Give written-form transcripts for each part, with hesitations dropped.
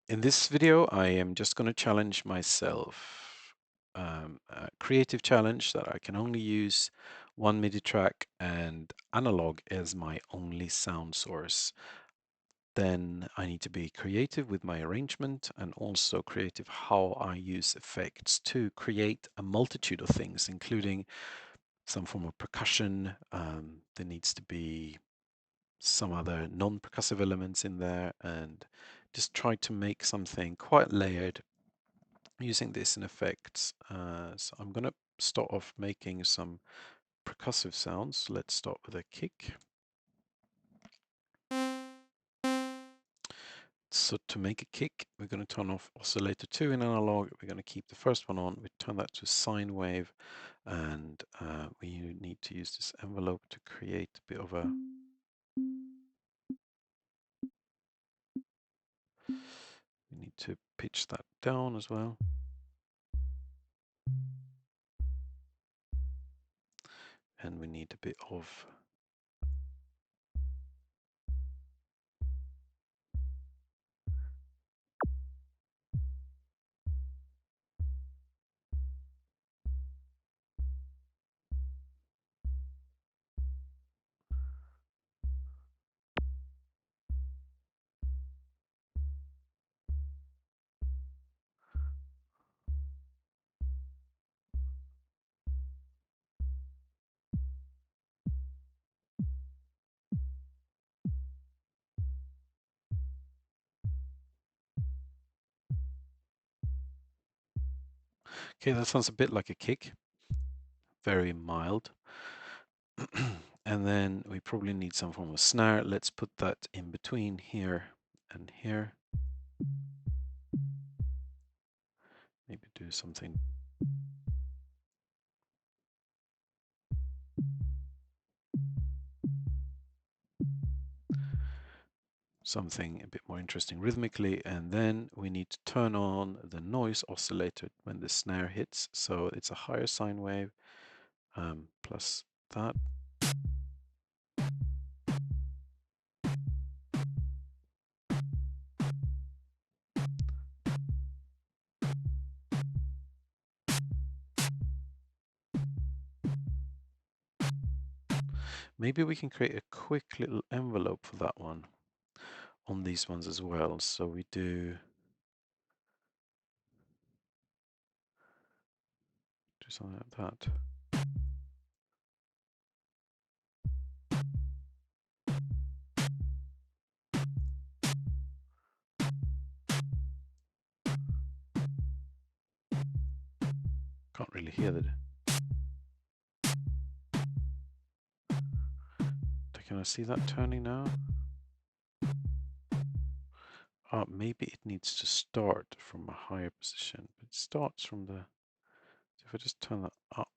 In this video, I am just going to challenge myself. A creative challenge that I can only use one MIDI track and analog as my only sound source. Then I need to be creative with my arrangement and also creative how I use effects to create a multitude of things, including some form of percussion. There needs to be some other non-percussive elements in there, and just try to make something quite layered using this in effects. So I'm going to start off making some percussive sounds. Let's start with a kick. So to make a kick, we're going to turn off oscillator 2 in analog. We're going to keep the first one on. We turn that to sine wave, and we need to use this envelope to create a bit of a we need to pitch that down as well. And we need a bit of okay, that sounds a bit like a kick, very mild. And then we probably need some form of snare. Let's put that in between here and here. Maybe do something. Something a bit more interesting rhythmically, and then we need to turn on the noise oscillator when the snare hits, so it's a higher sine wave plus that. Maybe we can create a quick little envelope for that one on these ones as well. So we do something like that. Can't really hear that. Can I see that turning now? Maybe it needs to start from a higher position. It starts from the... So if I just turn that up.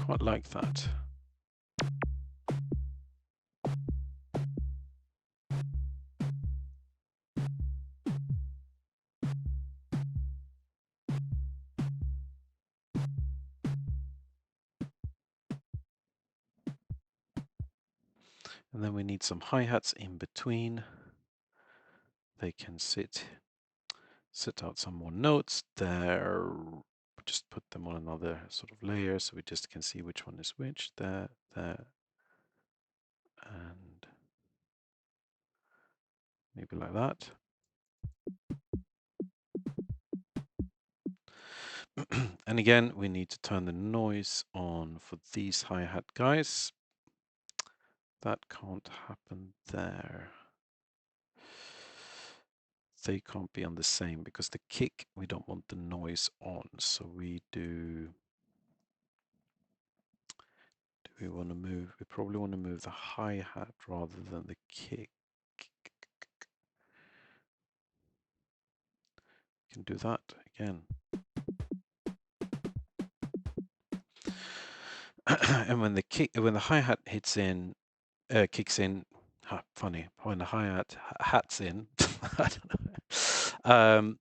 Quite like that. And then we need some hi-hats in between. They can sit out some more notes there. Just put them on another sort of layer so we just can see which one is which. There, there, and maybe like that. And again, we need to turn the noise on for these hi-hat guys. That can't happen there. They can't be on the same because the kick, we don't want the noise on. So we do we want to move, we probably want to move the hi-hat rather than the kick. Can do that again. And when the hi-hat hits in, kicks in, funny, when the hi-hat hats in, I don't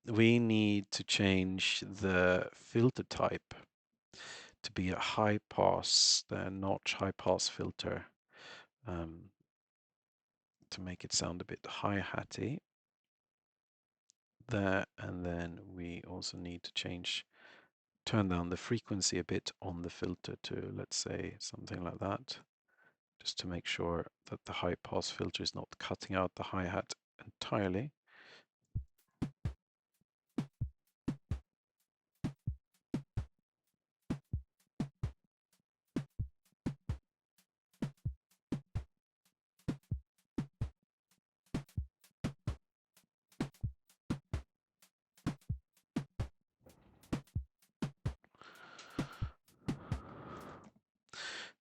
We need to change the filter type to be a high pass, the notch high pass filter, to make it sound a bit hi-hatty there. And then we also need to turn down the frequency a bit on the filter to, let's say, something like that, just to make sure that the high pass filter is not cutting out the hi-hat entirely.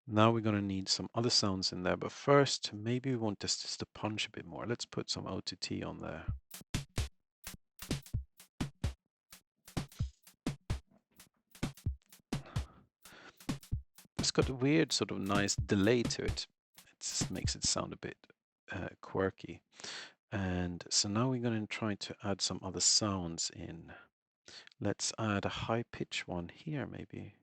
Now we're going to need some other sounds in there, but first maybe we want this just to punch a bit more. Let's put some OTT on there. It's got a weird sort of nice delay to it. It just makes it sound a bit quirky. And so now we're going to try to add some other sounds in. Let's add a high pitch one here maybe.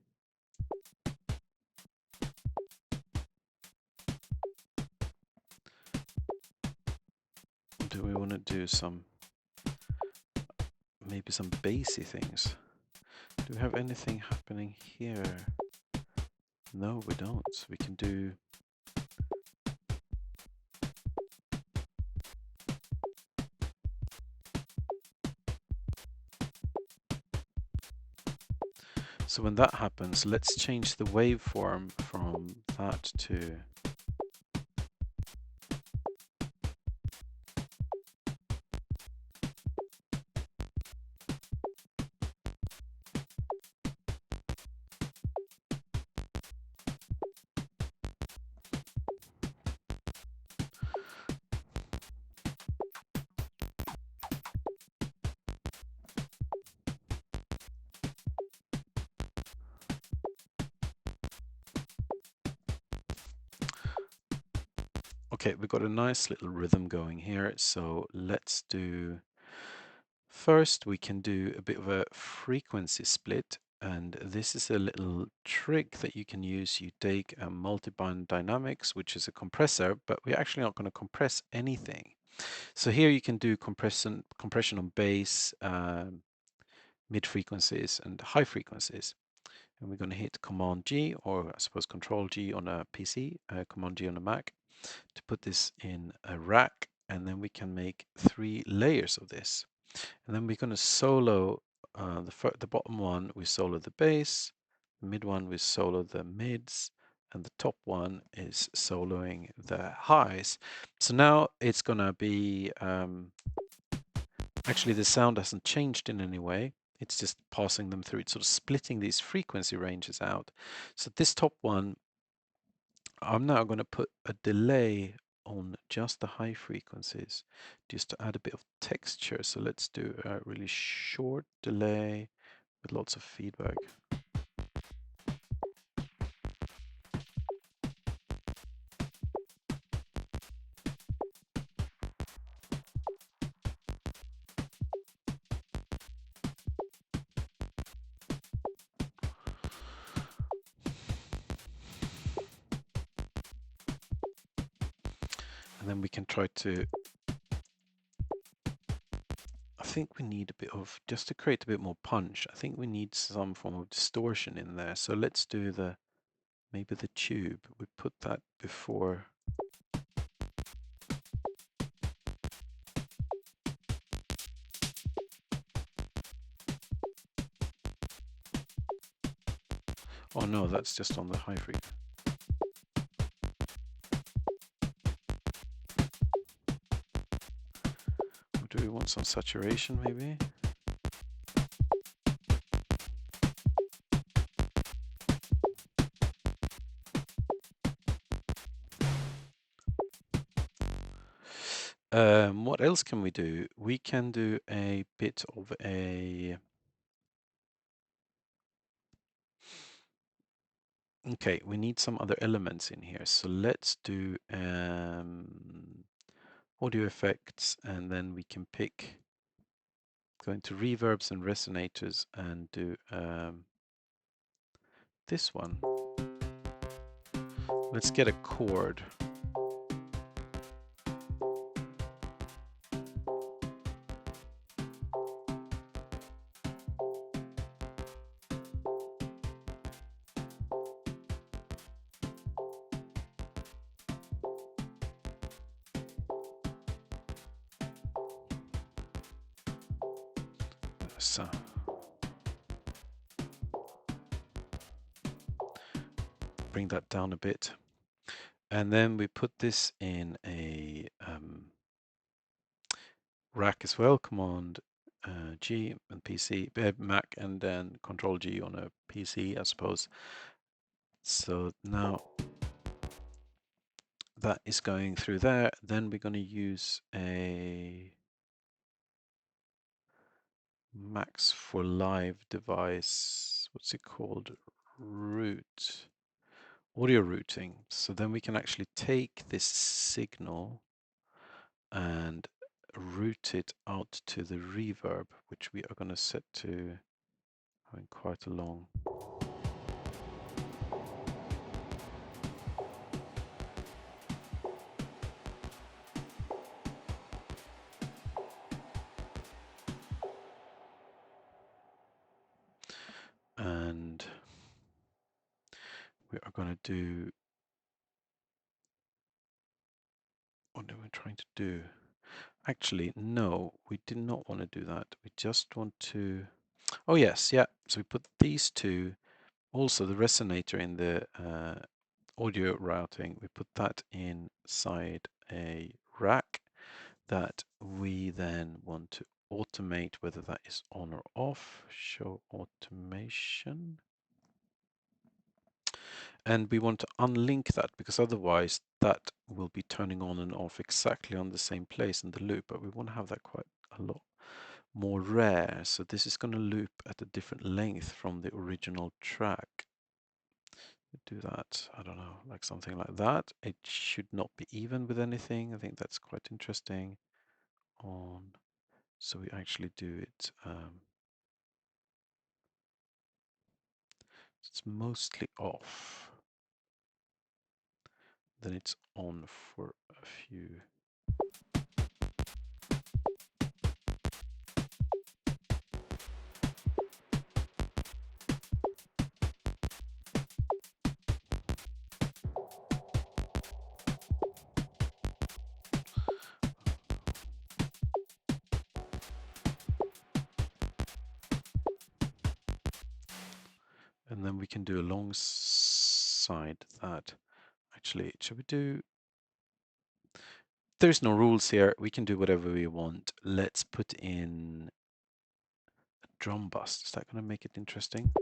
Do we want to do maybe some bassy things? Do we have anything happening here? No, we don't. We can do so when that happens, let's change the waveform from that to okay, we've got a nice little rhythm going here. So let's do, first we can do a bit of a frequency split. And this is a little trick that you can use. You take a multiband dynamics, which is a compressor, but we're actually not going to compress anything. So here you can do compression on bass, mid frequencies and high frequencies. And we're going to hit Command G, or I suppose Control G on a PC, Command G on a Mac, to put this in a rack. And then we can make 3 layers of this. And then we're going to solo the bottom one, we solo the bass, the mid one, we solo the mids, and the top one is soloing the highs. So now it's going to be, actually the sound hasn't changed in any way. It's just passing them through. It's sort of splitting these frequency ranges out. So this top one, I'm now going to put a delay on just the high frequencies just to add a bit of texture. So let's do a really short delay with lots of feedback. And then we can try to, I think we need a bit of, just to create a bit more punch, I think we need some form of distortion in there. So let's do maybe the tube. We put that before. Oh no, that's just on the high frequency. Do we want some saturation maybe? What else can we do? We can do a bit of a... Okay, we need some other elements in here. So let's do audio effects, and then we can pick go into reverbs and resonators and do this one. Let's get a chord. So bring that down a bit. And then we put this in a rack as well, Command G and PC, Mac, and then Control G on a PC, I suppose. So now that is going through there. Then we're going to use a Max for Live device. What's it called? Root. Audio routing. So then we can actually take this signal and route it out to the reverb, which we are going to set to having quite a long. And we are going to do, what are we trying to do? Actually, no, we did not want to do that. We just want to, oh yes, yeah. So we put these two, also the resonator in the audio routing, we put that inside a rack that we then want to automate, whether that is on or off. Show automation. And we want to unlink that because otherwise that will be turning on and off exactly on the same place in the loop, but we want to have that quite a lot more rare. So this is going to loop at a different length from the original track. Do that, I don't know, like something like that. It should not be even with anything. I think that's quite interesting. On, so we actually do it. It's mostly off. Then it's on for a few. And then we can do alongside that. Actually, should we do? There's no rules here. We can do whatever we want. Let's put in a drum bus. Is that going to make it interesting?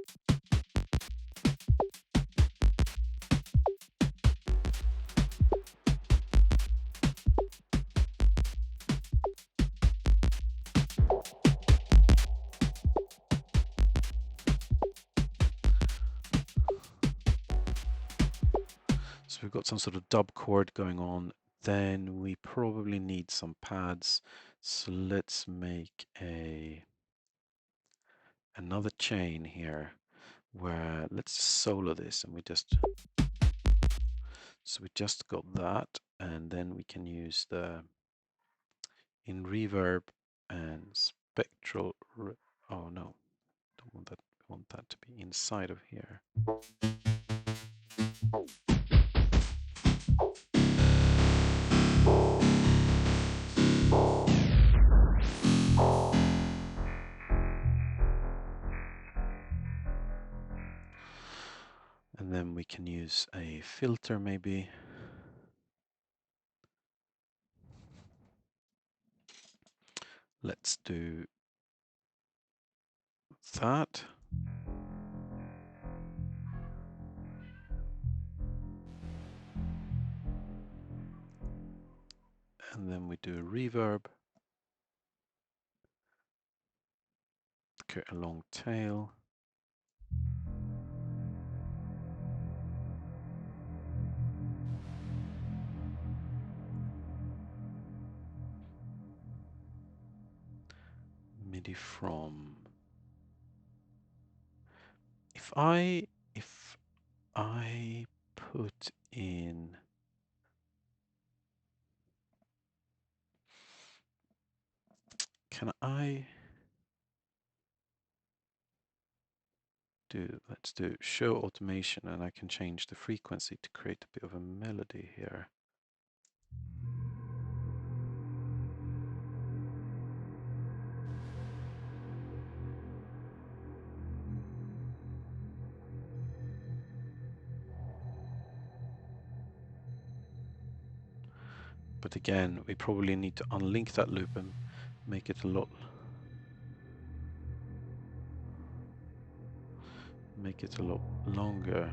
So we've got some sort of dub chord going on. Then we probably need some pads. So let's make another chain here where let's solo this, and we just got that, and then we can use the in reverb and spectral. Oh no, don't want that. We want that to be inside of here. And then we can use a filter maybe. Let's do that. And then we do a reverb. Okay, a long tail. MIDI from. If I put in, can I do, let's do show automation, and I can change the frequency to create a bit of a melody here. But again, we probably need to unlink that loop and make it a lot longer.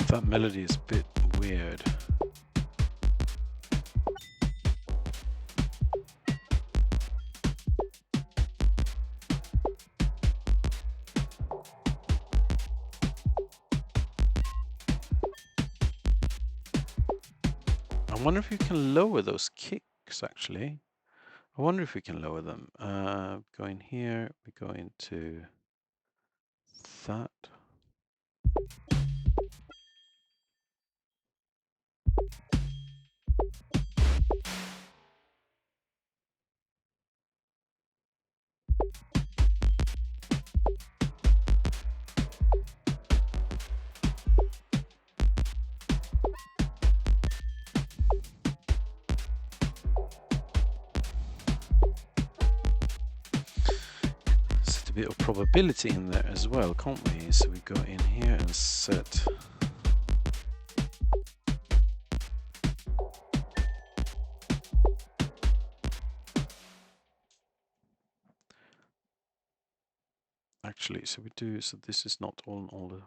That melody is a bit weird. I wonder if you can lower those kicks, actually. I wonder if we can lower them. Go in here, we go into that. Set a bit of probability in there as well, can't we? So we go in here and set. Actually, so we do, so this is not on all the.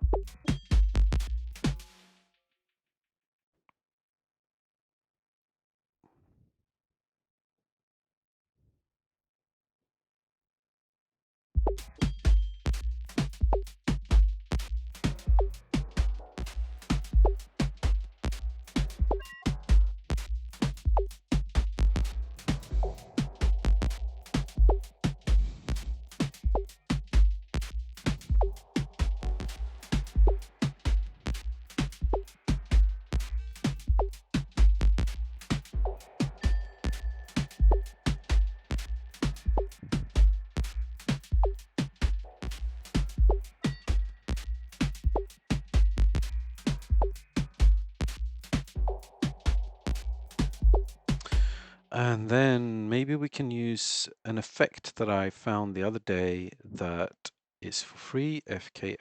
And then maybe we can use an effect that I found the other day that is for free, FK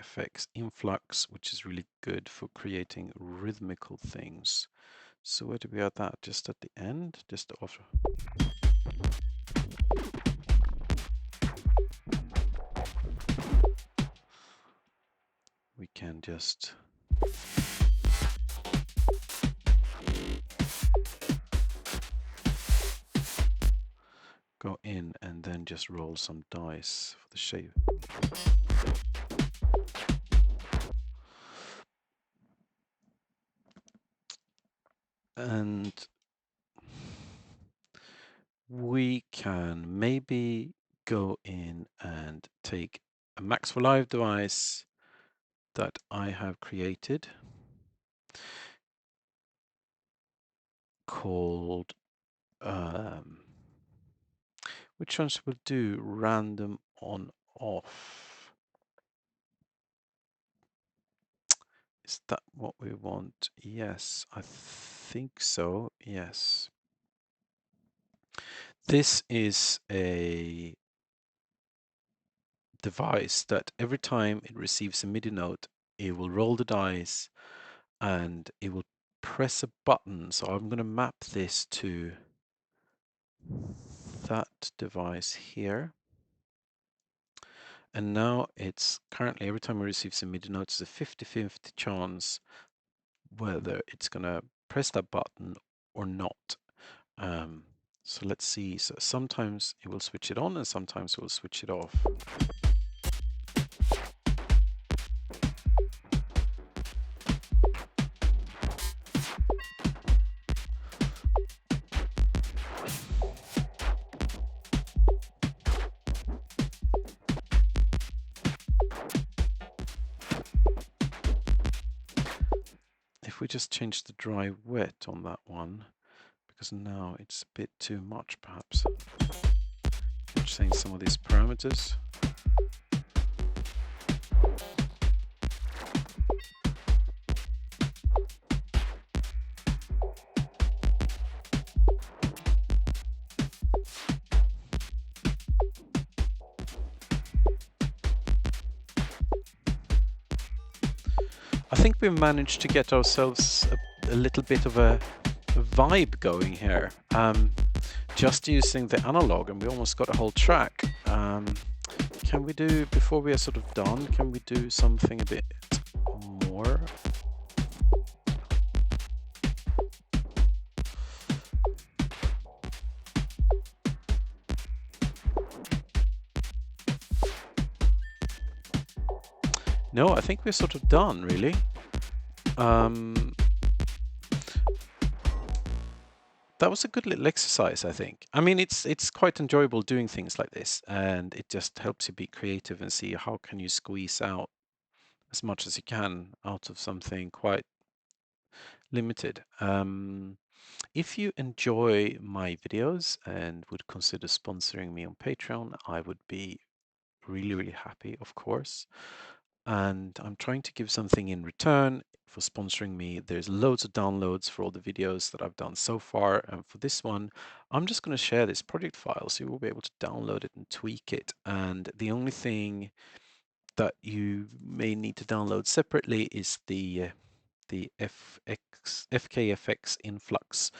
Influx, which is really good for creating rhythmical things. So where do we add that? Just at the end? Just after? We can just go in and then just roll some dice for the shape. And we can maybe go in and take a Max for Live device that I have created called which ones will do random on off? Is that what we want? Yes, I think so. Yes. This is a device that every time it receives a MIDI note, it will roll the dice and it will press a button. So I'm going to map this to that device here. And now it's currently, every time it receives a MIDI note, it's a 50-50 chance whether it's going to press that button or not. Um, so let's see. So sometimes it will switch it on and sometimes it will switch it off. If we just change the dry wet on that one, because now it's a bit too much perhaps. Change some of these parameters. I think we managed to get ourselves a little bit of a vibe going here. Just using the analog, and we almost got a whole track. Can we do, before we are sort of done, can we do something a bit more? No, I think we're sort of done, really. That was a good little exercise, I think. I mean, it's quite enjoyable doing things like this, and it just helps you be creative and see how can you squeeze out as much as you can out of something quite limited. If you enjoy my videos and would consider sponsoring me on Patreon, I would be really, really happy, of course. And I'm trying to give something in return for sponsoring me. There's loads of downloads for all the videos that I've done so far. And for this one, I'm just going to share this project file so you will be able to download it and tweak it. And the only thing that you may need to download separately is the FKFX Influx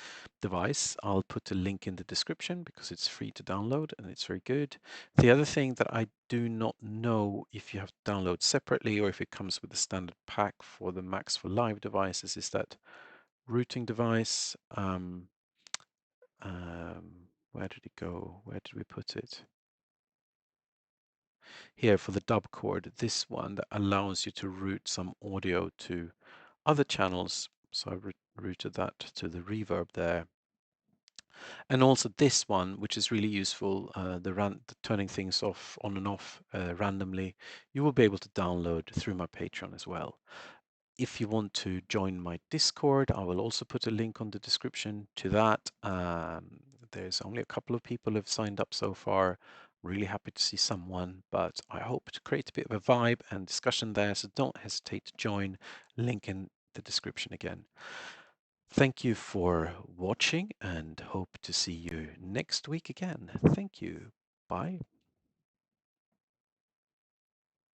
device. I'll put a link in the description because it's free to download and it's very good. The other thing that I do not know if you have to download separately or if it comes with a standard pack for the Max for Live devices is that routing device. Where did it go? Where did we put it? Here for the dub cord, this one that allows you to route some audio to other channels. So I routed that to the reverb there. And also this one, which is really useful, the turning things off, on and off randomly, you will be able to download through my Patreon as well. If you want to join my Discord, I will also put a link on the description to that. There's only a couple of people who have signed up so far. Really happy to see someone, but I hope to create a bit of a vibe and discussion there, so don't hesitate to join. Link in the description again. Thank you for watching and hope to see you next week again. Thank you. Bye.